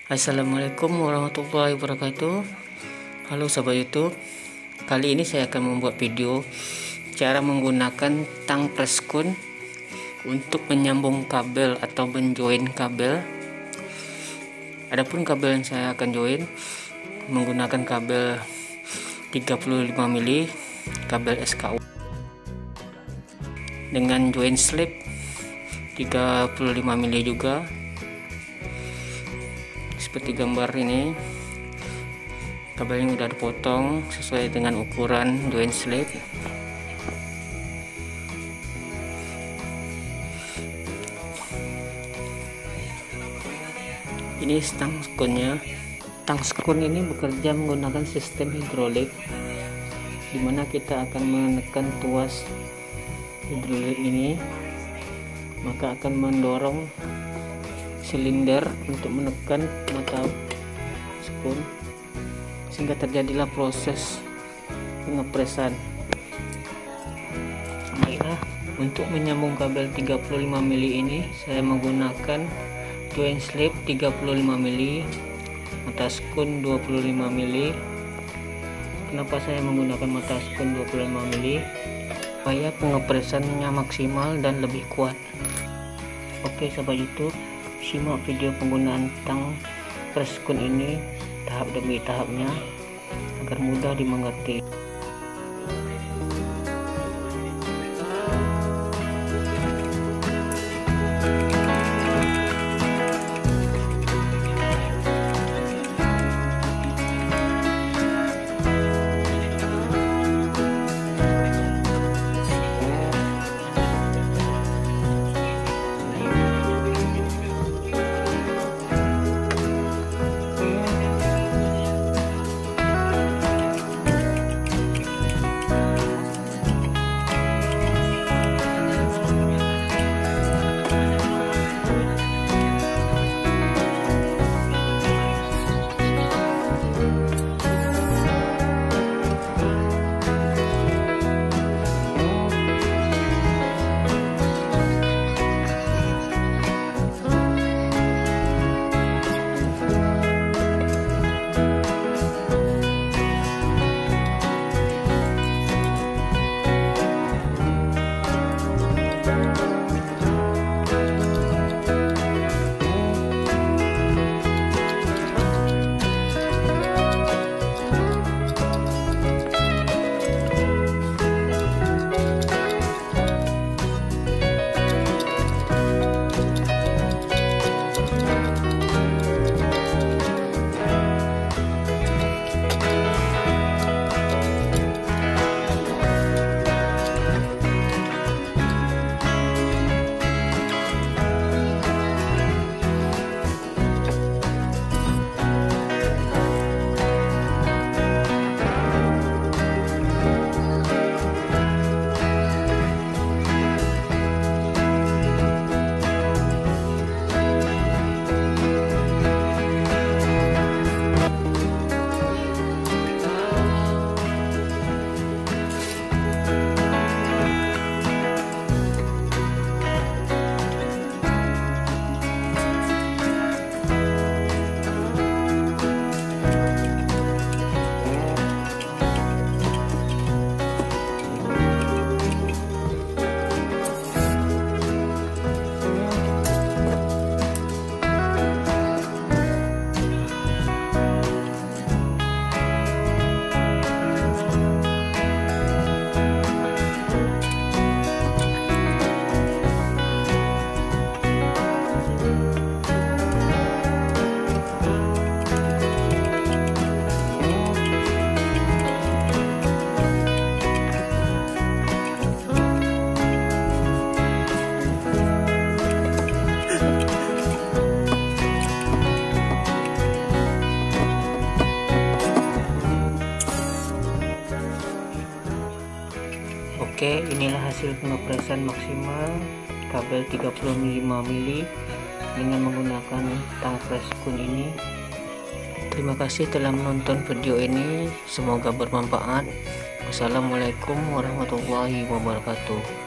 Assalamualaikum warahmatullahi wabarakatuh. Halo sahabat YouTube. Kali ini saya akan membuat video cara menggunakan tang preskun untuk menyambung kabel atau menjoin kabel. Adapun kabel yang saya akan join menggunakan kabel 35 mili, kabel SKU dengan join slip 35 mili juga. Seperti gambar ini, kabelnya udah dipotong sesuai dengan ukuran join slip. Ini stang skunnya. Tang skun ini bekerja menggunakan sistem hidrolik, dimana kita akan menekan tuas hidrolik ini, maka akan mendorong silinder untuk menekan mata skun sehingga terjadilah proses pengepresan. Baiklah, untuk menyambung kabel 35 mili ini saya menggunakan join slip 35 mili, mata skun 25 mili. Kenapa saya menggunakan mata skun 25 mili? Supaya pengepresannya maksimal dan lebih kuat. Oke sahabat YouTube, simak video penggunaan tang preskun ini tahap demi tahapnya agar mudah dimengerti. Oke, inilah hasil pengepresan maksimal kabel 35 mili dengan menggunakan tang preskun ini. Terima kasih telah menonton video ini, semoga bermanfaat. Wassalamualaikum warahmatullahi wabarakatuh.